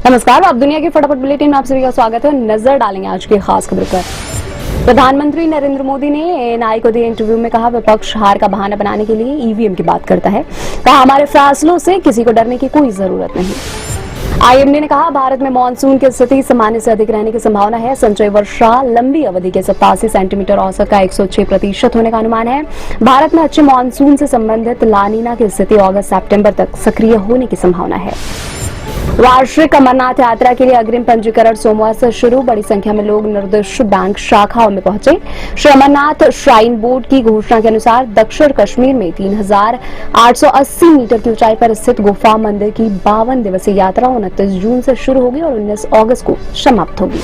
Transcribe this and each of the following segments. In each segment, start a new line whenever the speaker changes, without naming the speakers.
नमस्कार, आप दुनिया की फटाफट बुलेटिन में आप सभी का स्वागत है। नजर डालेंगे आज की खास खबर पर। प्रधानमंत्री नरेंद्र मोदी ने एएनआई को दिए इंटरव्यू में कहा, विपक्ष हार का बहाना बनाने के लिए ईवीएम की बात करता है। कहा, हमारे फैसलों से किसी को डरने की कोई जरूरत नहीं। आईएमडी ने कहा, भारत में मानसून की स्थिति सामान्य से अधिक रहने की संभावना है। संचयी वर्षा लंबी अवधि के 87 सेंटीमीटर औसत का 106% होने का अनुमान है। भारत में अच्छे मानसून से संबंधित लानीना की स्थिति अगस्त सितंबर तक सक्रिय होने की संभावना है। वार्षिक अमरनाथ यात्रा के लिए अग्रिम पंजीकरण सोमवार से शुरू। बड़ी संख्या में लोग निर्दिष्ट बैंक शाखाओं में पहुंचे। श्री अमरनाथ श्राइन बोर्ड की घोषणा के अनुसार दक्षिण कश्मीर में 3880 मीटर की ऊंचाई पर स्थित गुफा मंदिर की 52 दिवसीय यात्रा 29 जून से शुरू होगी और 19 अगस्त को समाप्त होगी।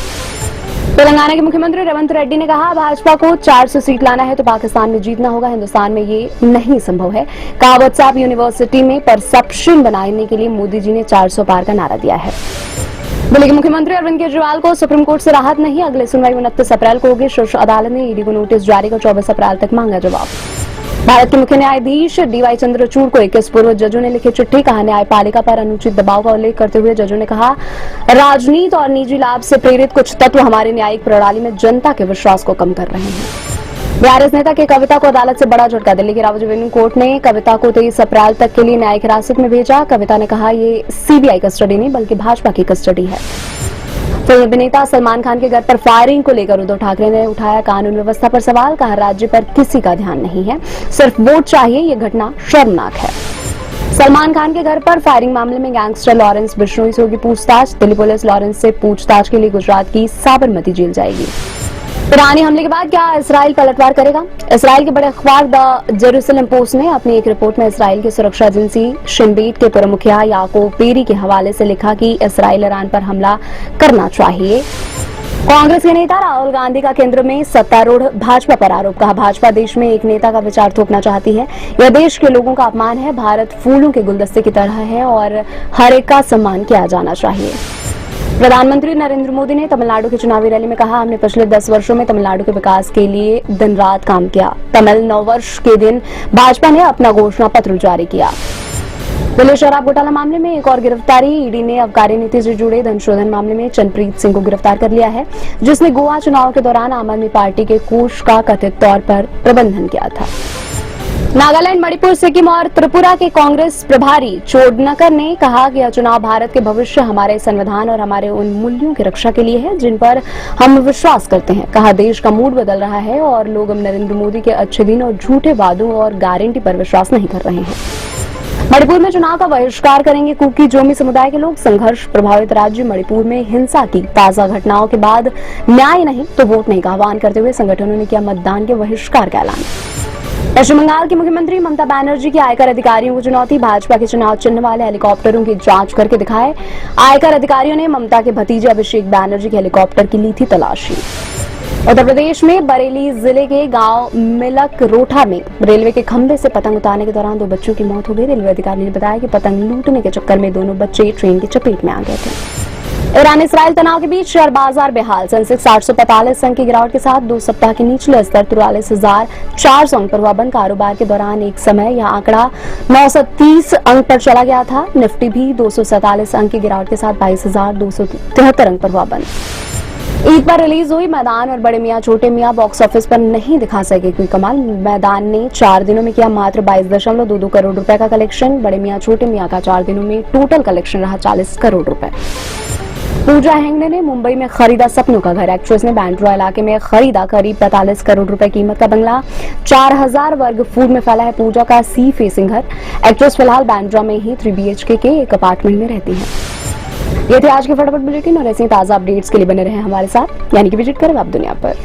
तेलंगाना के मुख्यमंत्री रेवंत रेड्डी ने कहा, भाजपा को 400 सीट लाना है तो पाकिस्तान में जीतना होगा, हिंदुस्तान में ये नहीं संभव है। कहा, व्हाट्सएप यूनिवर्सिटी में परसेप्शन बनाने के लिए मोदी जी ने 400 पार का नारा दिया है। दिल्ली के मुख्यमंत्री अरविंद केजरीवाल को सुप्रीम कोर्ट से राहत नहीं, अगले सुनवाई 29 अप्रैल को होगी। शीर्ष अदालत ने ईडी को नोटिस जारी कर 24 अप्रैल तक मांगा जवाब। भारत के मुख्य न्यायाधीश डीवाई चंद्रचूड़ को 21 पूर्व जजों ने लिखी चिट्ठी। कहा, न्यायपालिका पर अनुचित दबाव का उल्लेख करते हुए जजों ने कहा, राजनीति और निजी लाभ से प्रेरित कुछ तत्व हमारी न्यायिक प्रणाली में जनता के विश्वास को कम कर रहे हैं। बीआरएस नेता के कविता को अदालत से बड़ा झटका। दिल्ली की रावत रेवेन्यू कोर्ट ने कविता को 23 अप्रैल तक के लिए न्यायिक हिरासत में भेजा। कविता ने कहा, ये सीबीआई कस्टडी नहीं बल्कि भाजपा की कस्टडी है। फिल्म अभिनेता सलमान खान के घर पर फायरिंग को लेकर उद्धव ठाकरे ने उठाया कानून व्यवस्था पर सवाल। कहा, राज्य पर किसी का ध्यान नहीं है, सिर्फ वोट चाहिए, ये घटना शर्मनाक है। सलमान खान के घर पर फायरिंग मामले में गैंगस्टर लॉरेंस बिश्नोई से होगी पूछताछ। दिल्ली पुलिस लॉरेंस से पूछताछ के लिए गुजरात की साबरमती जेल जाएगी। ईरानी हमले के बाद क्या इसराइल पलटवार करेगा? इसराइल के बड़े अखबार द जेरूसलम पोस्ट ने अपनी एक रिपोर्ट में इसराइल की सुरक्षा एजेंसी शिन बेट के पूर्व मुखिया याकूब पेरी के हवाले से लिखा कि इसराइल ईरान पर हमला करना चाहिए। कांग्रेस के नेता राहुल गांधी का केंद्र में सत्तारूढ़ भाजपा पर आरोप। कहा, भाजपा देश में एक नेता का विचार थोपना चाहती है, यह देश के लोगों का अपमान है। भारत फूलों के गुलदस्ते की तरह है और हर एक का सम्मान किया जाना चाहिए। प्रधानमंत्री नरेंद्र मोदी ने तमिलनाडु की चुनावी रैली में कहा, हमने पिछले 10 वर्षों में तमिलनाडु के विकास के लिए दिन रात काम किया। तमिल नववर्ष के दिन भाजपा ने अपना घोषणा पत्र जारी किया। दिल्ली शराब घोटाला मामले में एक और गिरफ्तारी। ईडी ने आबकारी नीति से जुड़े धन शोधन मामले में चंद्रप्रीत सिंह को गिरफ्तार कर लिया है, जिसने गोवा चुनाव के दौरान आम आदमी पार्टी के कोष का कथित तौर पर प्रबंधन किया था। नागालैंड, मणिपुर, सिक्किम और त्रिपुरा के कांग्रेस प्रभारी चोडनकर ने कहा कि यह चुनाव भारत के भविष्य, हमारे संविधान और हमारे उन मूल्यों की रक्षा के लिए है जिन पर हम विश्वास करते हैं। कहा, देश का मूड बदल रहा है और लोग अब नरेंद्र मोदी के अच्छे दिन और झूठे वादों और गारंटी पर विश्वास नहीं कर रहे हैं। मणिपुर में चुनाव का बहिष्कार करेंगे कुकी जोमी समुदाय के लोग। संघर्ष प्रभावित राज्य मणिपुर में हिंसा की ताजा घटनाओं के बाद न्याय नहीं तो वोट नहीं का आह्वान करते हुए संगठनों ने किया मतदान के बहिष्कार का ऐलान। पश्चिम बंगाल की मुख्यमंत्री ममता बनर्जी की आयकर अधिकारियों को चुनौती। भाजपा के चुनाव चिन्ह वाले हेलीकॉप्टरों की जांच करके दिखाए। आयकर अधिकारियों ने ममता के भतीजे अभिषेक बनर्जी के हेलीकॉप्टर की ली थी तलाशी। उत्तर प्रदेश में बरेली जिले के गांव मिलक रोठा में रेलवे के खंभे से पतंग उतारने के दौरान 2 बच्चों की मौत हो गई। रेलवे अधिकारी ने बताया कि पतंग लूटने के चक्कर में दोनों बच्चे ट्रेन की चपेट में आ गए थे। ईरान इसराइल तनाव के बीच शेयर बाजार बेहाल। सेंसेक्स 845 अंक की गिरावट के साथ 2 सप्ताह के निचले स्तर 43,400 अंक पर हुआ बंद। कारोबार के दौरान एक समय यह आंकड़ा 930 अंक पर चला गया था। निफ्टी भी 247 अंक की गिरावट के साथ 22,273 अंक पर हुआ बंद। ईद पर रिलीज हुई मैदान और बड़े मियां छोटे मियां बॉक्स ऑफिस पर नहीं दिखा सके कोई कमाल। मैदान ने 4 दिनों में किया मात्र 22.22 करोड़ रुपए का कलेक्शन। बड़े मियां छोटे मियां का 4 दिनों में टोटल कलेक्शन रहा 40 करोड़ रुपए। पूजा हेगड़े ने मुंबई में खरीदा सपनों का घर। एक्ट्रेस ने बैंड्रा इलाके में खरीदा करीब 45 करोड़ रुपए कीमत का बंगला। 4000 वर्ग फुट में फैला है पूजा का सी फेसिंग घर। एक्ट्रेस फिलहाल बैंड्रा में ही 3 BHK के एक अपार्टमेंट में रहती है। ये थे आज के फटाफट बुलेटिन और ऐसे ताजा अपडेट्स के लिए बने रहे हमारे साथ, यानी कि विजिट करें आप दुनिया पर।